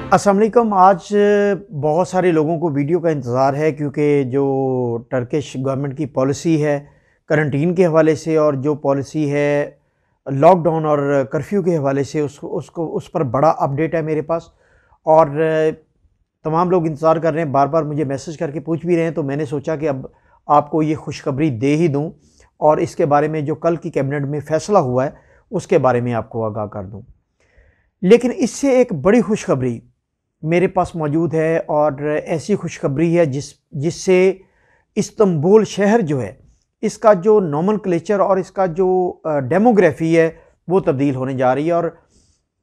अस्सलाम वालेकुम। आज बहुत सारे लोगों को वीडियो का इंतज़ार है क्योंकि जो टर्किश गवर्नमेंट की पॉलिसी है करंटीन के हवाले से और जो पॉलिसी है लॉकडाउन और कर्फ्यू के हवाले से उस पर बड़ा अपडेट है मेरे पास। और तमाम लोग इंतज़ार कर रहे हैं, बार बार मुझे मैसेज करके पूछ भी रहे हैं, तो मैंने सोचा कि अब आपको ये खुशखबरी दे ही दूँ और इसके बारे में जो कल की कैबिनेट में फ़ैसला हुआ है उसके बारे में आपको आगाह कर दूँ। लेकिन इससे एक बड़ी खुशखबरी मेरे पास मौजूद है और ऐसी खुशखबरी है जिससे इस्तांबुल शहर जो है इसका जो नोमेनक्लेचर और इसका जो डेमोग्राफी है वो तब्दील होने जा रही है। और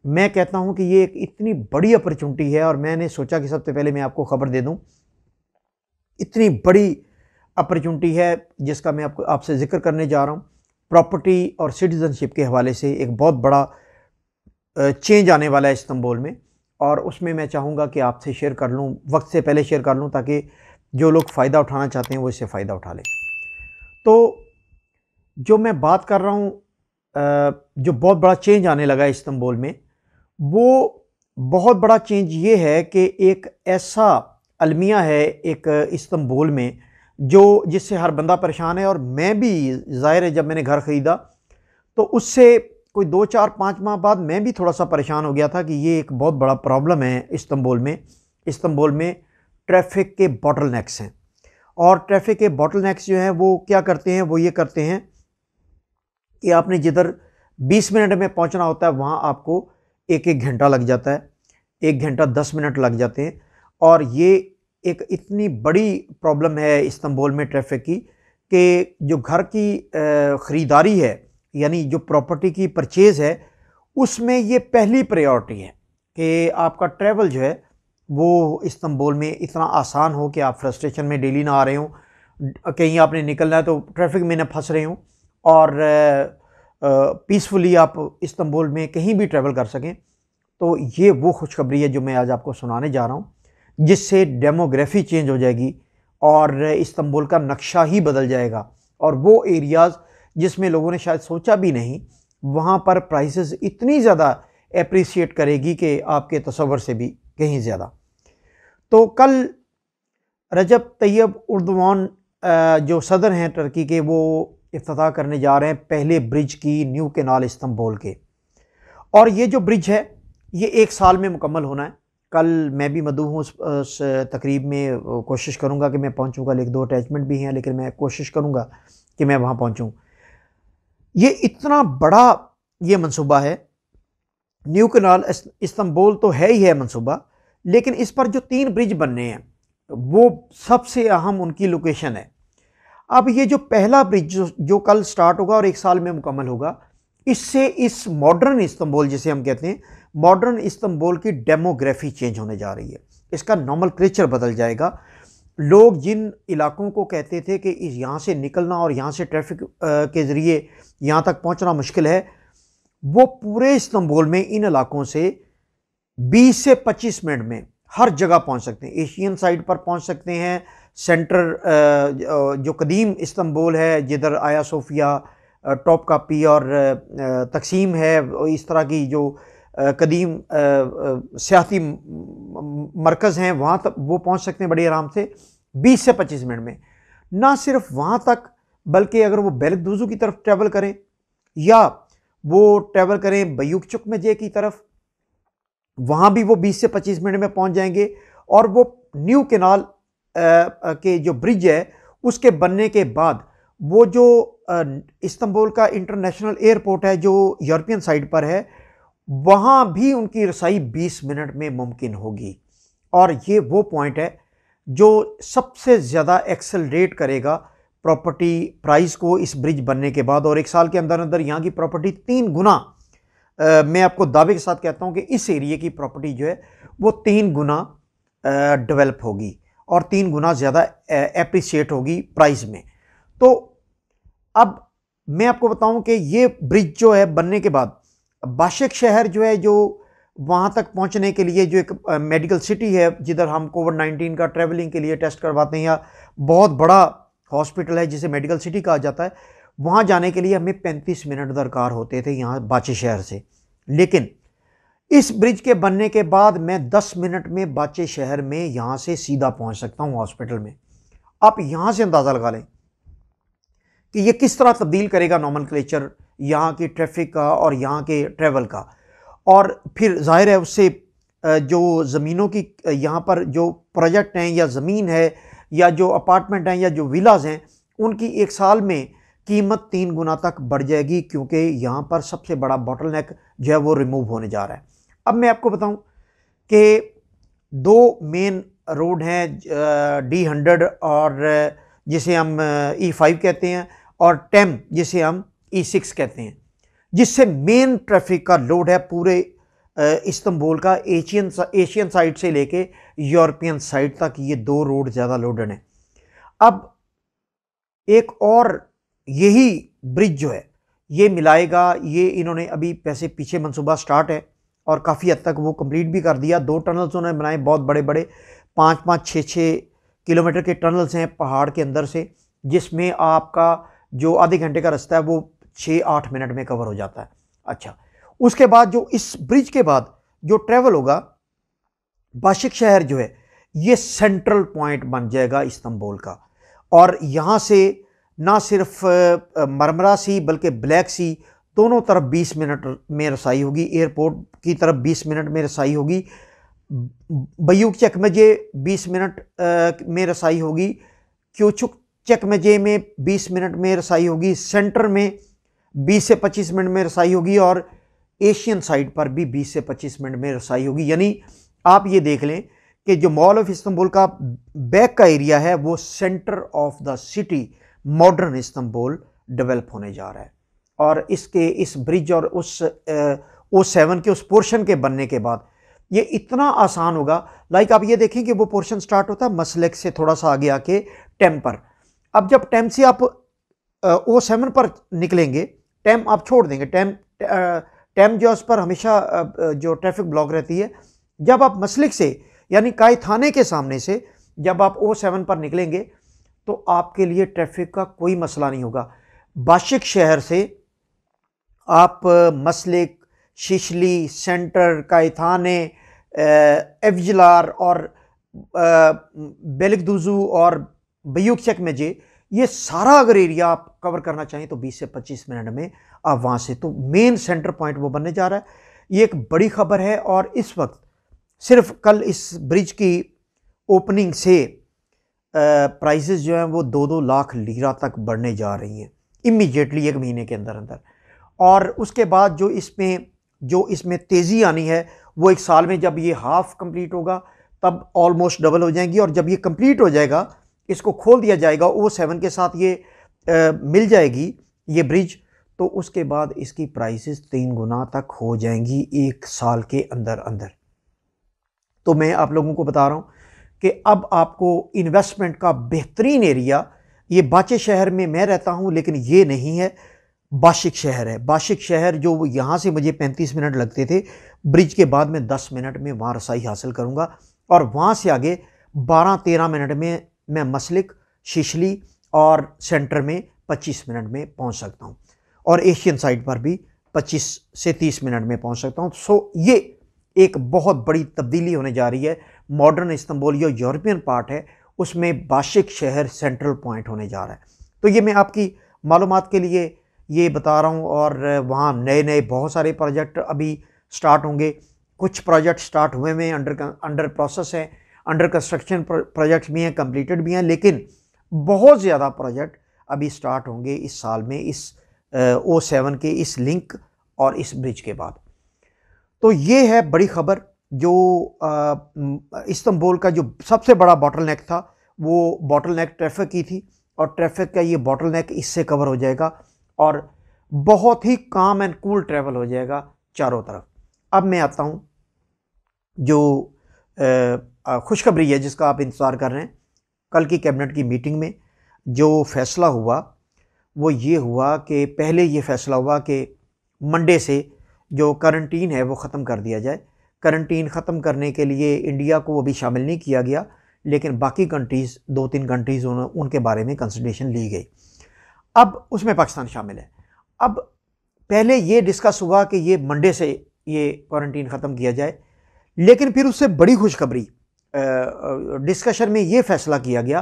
मैं कहता हूं कि ये एक इतनी बड़ी अपॉर्चुनिटी है और मैंने सोचा कि सबसे पहले मैं आपको खबर दे दूं। इतनी बड़ी अपॉर्चुनिटी है जिसका मैं आपसे जिक्र करने जा रहा हूं। प्रॉपर्टी और सिटीजनशिप के हवाले से एक बहुत बड़ा चेंज आने वाला है इस्तांबुल में, और उसमें मैं चाहूँगा कि आपसे शेयर कर लूँ, वक्त से पहले शेयर कर लूँ ताकि जो लोग फ़ायदा उठाना चाहते हैं वो इससे फ़ायदा उठा लें। तो जो मैं बात कर रहा हूँ, जो बहुत बड़ा चेंज आने लगा है इस्तांबुल में, वो बहुत बड़ा चेंज ये है कि एक ऐसा अलमिया है एक इस्तांबुल में जिससे हर बंदा परेशान है। और मैं भी, ज़ाहिर है, जब मैंने घर ख़रीदा तो उससे कोई 2-4-5 माह बाद मैं भी थोड़ा सा परेशान हो गया था कि ये एक बहुत बड़ा प्रॉब्लम है इस्तांबुल में। इस्तांबुल में ट्रैफिक के बॉटलनेक्स हैं, और ट्रैफिक के बॉटलनेक्स जो हैं वो क्या करते हैं, वो ये करते हैं कि आपने जिधर 20 मिनट में पहुंचना होता है वहाँ आपको 1-1 घंटा लग जाता है, 1 घंटा 10 मिनट लग जाते हैं। और ये एक इतनी बड़ी प्रॉब्लम है इस्तांबुल में ट्रैफिक की कि जो घर की ख़रीदारी है, यानी जो प्रॉपर्टी की परचेज़ है, उसमें ये पहली प्रायोरिटी है कि आपका ट्रैवल जो है वो इस्तांबुल में इतना आसान हो कि आप फ्रस्ट्रेशन में डेली ना आ रहे हो, कहीं आपने निकलना है तो ट्रैफिक में ना फंस रहे हो, और पीसफुली आप इस्तांबुल में कहीं भी ट्रैवल कर सकें। तो ये वो खुशखबरी है जो मैं आज आपको सुनाने जा रहा हूँ, जिससे डेमोग्राफी चेंज हो जाएगी और इस्तांबुल का नक्शा ही बदल जाएगा। और वो एरियाज़ जिसमें लोगों ने शायद सोचा भी नहीं, वहाँ पर प्राइसेस इतनी ज़्यादा एप्रिशिएट करेगी कि आपके तसव्वुर से भी कहीं ज़्यादा। तो कल रजब तैयब उर्दवान जो सदर हैं टर्की के, वो इफ्तिताह करने जा रहे हैं पहले ब्रिज की, न्यू कैनाल इस्तांबुल के। और ये जो ब्रिज है ये 1 साल में मुकम्मल होना है। कल मैं भी मदऊ हूँ उस तकरीब में, कोशिश करूँगा कि मैं पहुँचूँगा। 1-2 अटैचमेंट भी हैं लेकिन मैं कोशिश करूँगा कि मैं वहाँ पहुँचूँ। ये इतना बड़ा ये मंसूबा है। न्यू कैनाल इस्तांबुल तो है ही है मंसूबा, लेकिन इस पर जो 3 ब्रिज बनने हैं वो सबसे अहम उनकी लोकेशन है। अब ये जो पहला ब्रिज जो कल स्टार्ट होगा और 1 साल में मुकम्मल होगा, इससे इस मॉडर्न इस्तांबुल जिसे हम कहते हैं, मॉडर्न इस्तांबुल की डेमोग्राफी चेंज होने जा रही है। इसका नोमेनक्लेचर बदल जाएगा। लोग जिन इलाकों को कहते थे कि यहाँ से निकलना और यहाँ से ट्रैफिक के ज़रिए यहाँ तक पहुँचना मुश्किल है, वो पूरे इस्तांबुल में इन इलाकों से 20 से 25 मिनट में हर जगह पहुँच सकते हैं। एशियन साइड पर पहुँच सकते हैं, सेंटर जो कदीम इस्तांबुल है जिधर आया सोफिया, टॉप कापी और तकसीम है, इस तरह की जो कदीम सियासी मरकज़ हैं, वहाँ तक वो पहुँच सकते हैं बड़ी आराम से 20 से 25 मिनट में। ना सिर्फ वहाँ तक, बल्कि अगर वो बेलगदुज़ू की तरफ ट्रैवल करें या वो ट्रैवल करें बयूकचुक मजे की तरफ, वहाँ भी वो 20 से 25 मिनट में पहुँच जाएंगे। और वो न्यू कैनाल के जो ब्रिज है उसके बनने के बाद वो जो इस्तांबुल का इंटरनेशनल एयरपोर्ट है जो यूरोपियन साइड पर है, वहाँ भी उनकी रसाई 20 मिनट में मुमकिन होगी। और ये वो पॉइंट है जो सबसे ज़्यादा एक्सेलरेट करेगा प्रॉपर्टी प्राइस को इस ब्रिज बनने के बाद। और 1 साल के अंदर अंदर यहाँ की प्रॉपर्टी 3 गुना, मैं आपको दावे के साथ कहता हूँ कि इस एरिए की प्रॉपर्टी जो है वो 3 गुना डेवलप होगी और 3 गुना ज़्यादा एप्रिशिएट होगी प्राइस में। तो अब मैं आपको बताऊं कि ये ब्रिज जो है बनने के बाद बाशिक शहर जो है, जो वहाँ तक पहुँचने के लिए जो एक मेडिकल सिटी है जिधर हम कोविड-19 का ट्रैवलिंग के लिए टेस्ट करवाते हैं, या बहुत बड़ा हॉस्पिटल है जिसे मेडिकल सिटी कहा जाता है, वहाँ जाने के लिए हमें 35 मिनट दरकार होते थे यहाँ बाशिक शहर से। लेकिन इस ब्रिज के बनने के बाद मैं 10 मिनट में बाचे शहर में यहाँ से सीधा पहुँच सकता हूँ हॉस्पिटल में। आप यहाँ से अंदाज़ा लगा लें कि ये किस तरह तब्दील करेगा नॉमेनक्लेचर यहाँ की ट्रैफिक का और यहाँ के ट्रैवल का। और फिर जाहिर है उससे जो ज़मीनों की यहाँ पर जो प्रोजेक्ट हैं या ज़मीन है या जो अपार्टमेंट हैं या जो विलाज हैं, उनकी एक साल में कीमत 3 गुना तक बढ़ जाएगी, क्योंकि यहाँ पर सबसे बड़ा बॉटलनेक जो है वो रिमूव होने जा रहा है। अब मैं आपको बताऊँ कि 2 मेन रोड हैं, D100 और जिसे हम E5 कहते हैं, और टेम जिसे हम E6 कहते हैं, जिससे मेन ट्रैफिक का लोड है पूरे इस्तांबुल का, एशियन साइड से लेके यूरोपियन साइड तक। ये 2 रोड ज़्यादा लोडेड हैं। अब एक और यही ब्रिज जो है ये मिलाएगा, ये इन्होंने अभी पैसे पीछे मंसूबा स्टार्ट है और काफ़ी हद तक वो कंप्लीट भी कर दिया। 2 टनल्स उन्होंने बनाए, बहुत बड़े बड़े 5-5, 6-6 किलोमीटर के टनल्स हैं पहाड़ के अंदर से, जिसमें आपका जो आधे घंटे का रास्ता है वो 6-8 मिनट में कवर हो जाता है। अच्छा, उसके बाद जो इस ब्रिज के बाद जो ट्रैवल होगा, बाशिक शहर जो है ये सेंट्रल पॉइंट बन जाएगा इस्तांबुल का। और यहाँ से ना सिर्फ मरमरा सी बल्कि ब्लैक सी दोनों तरफ 20 मिनट में रसाई होगी, एयरपोर्ट की तरफ 20 मिनट में रसाई होगी, बयूक चकमजे 20 मिनट में रसाई होगी, क्योचुक चकमजे में 20 मिनट में रसाई होगी, सेंटर में 20 से 25 मिनट में रसाई होगी, और एशियन साइड पर भी 20 से 25 मिनट में रसाई होगी। यानी आप ये देख लें कि जो मॉल ऑफ इस्तांबुल का बैक का एरिया है वो centre of the city modern Istanbul develop होने जा रहा है। और इसके इस ब्रिज और उस O7 के उस पोर्शन के बनने के बाद ये इतना आसान होगा। लाइक आप ये देखें कि वो पोर्शन स्टार्ट होता है मसलेक से थोड़ा सा आगे आके टेम पर। अब जब टेम से आप O7 पर निकलेंगे, टेम आप छोड़ देंगे, टेम जो उस पर हमेशा जो ट्रैफिक ब्लॉक रहती है। जब आप मसलिक से यानी काई थाने के सामने से जब आप O7 पर निकलेंगे तो आपके लिए ट्रैफिक का कोई मसला नहीं होगा। बाशिक शहर से आप मसलिक, शिशली, सेंटर, कायथाने, एफजलार और बेलिकदुजू और बयूक चकमजे, ये सारा अगर एरिया आप कवर करना चाहें तो 20 से 25 मिनट में आप वहाँ से, तो मेन सेंटर पॉइंट वो बनने जा रहा है। ये एक बड़ी खबर है। और इस वक्त सिर्फ कल इस ब्रिज की ओपनिंग से प्राइसेस जो हैं वो 2-2 लाख लीरा तक बढ़ने जा रही हैं इमीडिएटली, 1 महीने के अंदर अंदर। और उसके बाद जो इसमें तेज़ी आनी है वो 1 साल में, जब ये हाफ कंप्लीट होगा तब ऑलमोस्ट डबल हो जाएंगी। और जब ये कंप्लीट हो जाएगा, इसको खोल दिया जाएगा, O7 के साथ ये मिल जाएगी ये ब्रिज, तो उसके बाद इसकी प्राइसेस 3 गुना तक हो जाएंगी 1 साल के अंदर अंदर। तो मैं आप लोगों को बता रहा हूँ कि अब आपको इन्वेस्टमेंट का बेहतरीन एरिया, ये बाचे शहर में मैं रहता हूँ लेकिन ये नहीं है, बाशिक शहर है। बाशिक शहर जो यहाँ से मुझे 35 मिनट लगते थे, ब्रिज के बाद मैं 10 मिनट में वहाँ रसाई हासिल करूँगा। और वहाँ से आगे 12-13 मिनट में मैं मसलिक, शिशली और सेंटर में 25 मिनट में पहुँच सकता हूँ, और एशियन साइड पर भी 25 से 30 मिनट में पहुँच सकता हूँ। सो ये एक बहुत बड़ी तब्दीली होने जा रही है। मॉडर्न इस्तांबुल जो यूरोपियन पार्ट है उसमें बाशिक शहर सेंट्रल पॉइंट होने जा रहा है। तो ये मैं आपकी मालूमात के लिए ये बता रहा हूँ। और वहाँ नए नए बहुत सारे प्रोजेक्ट अभी स्टार्ट होंगे। कुछ प्रोजेक्ट स्टार्ट हुए में अंडर प्रोसेस हैं, अंडर कंस्ट्रक्शन प्रोजेक्ट्स भी हैं, कंप्लीटेड भी हैं, लेकिन बहुत ज़्यादा प्रोजेक्ट अभी स्टार्ट होंगे इस साल में, इस O7 के इस लिंक और इस ब्रिज के बाद। तो ये है बड़ी खबर। जो इस्तांबुल का जो सबसे बड़ा बॉटलनेक था वो बॉटलनेक ट्रैफिक की थी, और ट्रैफिक का ये बॉटलनेक इससे कवर हो जाएगा और बहुत ही काम एंड कूल ट्रैवल हो जाएगा चारों तरफ। अब मैं आता हूँ जो खुशखबरी है जिसका आप इंतज़ार कर रहे हैं। कल की कैबिनेट की मीटिंग में जो फैसला हुआ वो ये हुआ कि पहले ये फैसला हुआ कि मंडे से जो करंटीन है वो ख़त्म कर दिया जाए। करंटीन ख़त्म करने के लिए इंडिया को अभी शामिल नहीं किया गया, लेकिन बाकी कंट्रीज़ 2-3 कंट्रीज़ उनके बारे में कंसिडरेशन ली गई। अब उसमें पाकिस्तान शामिल है। अब पहले ये डिस्कस हुआ कि ये मंडे से ये क्वारंटीन ख़त्म किया जाए। लेकिन फिर उससे बड़ी खुशखबरी, डिस्कशन में ये फैसला किया गया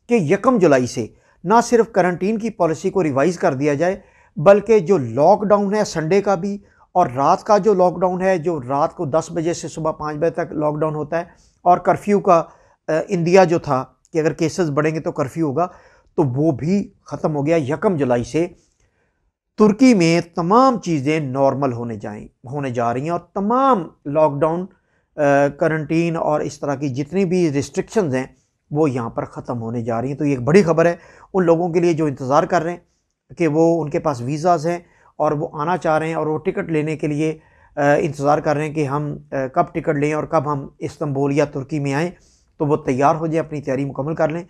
कि 1 जुलाई से ना सिर्फ क्वारंटीन की पॉलिसी को रिवाइज़ कर दिया जाए, बल्कि जो लॉकडाउन है संडे का भी और रात का जो लॉकडाउन है, जो रात को 10 बजे से सुबह 5 बजे तक लॉकडाउन होता है, और कर्फ्यू का इंडिया जो था कि अगर केसेस बढ़ेंगे तो कर्फ्यू होगा, तो वो भी ख़त्म हो गया। 1 जुलाई से तुर्की में तमाम चीज़ें नॉर्मल होने जा रही हैं और तमाम लॉकडाउन, करंटीन और इस तरह की जितनी भी रिस्ट्रिक्शंस हैं वो यहाँ पर ख़त्म होने जा रही हैं। तो ये एक बड़ी ख़बर है उन लोगों के लिए जो इंतज़ार कर रहे हैं कि वो उनके पास वीज़ाज़ हैं और वो आना चाह रहे हैं और वो टिकट लेने के लिए इंतज़ार कर रहे हैं कि हम कब टिकट लें और कब हम इस्तांबुल या तुर्की में आएँ। तो वो तैयार हो जाए, अपनी तैयारी मुकम्मल कर लें।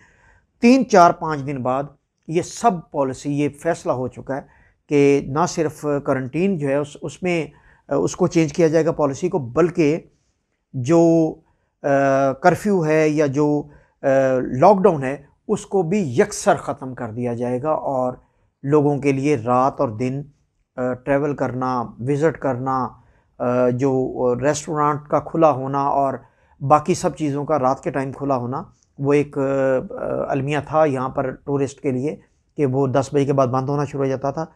3-4-5 दिन बाद ये सब पॉलिसी, ये फ़ैसला हो चुका है कि ना सिर्फ करंटीन जो है उसमें उसको चेंज किया जाएगा पॉलिसी को, बल्कि जो कर्फ्यू है या जो लॉकडाउन है उसको भी यकसर ख़त्म कर दिया जाएगा और लोगों के लिए रात और दिन ट्रैवल करना, विज़िट करना, जो रेस्टोरेंट का खुला होना और बाकी सब चीज़ों का रात के टाइम खुला होना, वो एक अलमिया था यहाँ पर टूरिस्ट के लिए कि वो 10 बजे के बाद बंद होना शुरू हो जाता था।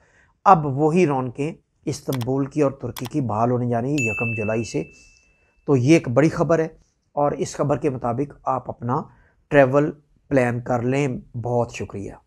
अब वही रौनकें इस्तांबुल की और तुर्की की बहाल होने जा रही है 1 जुलाई से। तो ये एक बड़ी ख़बर है और इस खबर के मुताबिक आप अपना ट्रैवल प्लान कर लें। बहुत शुक्रिया।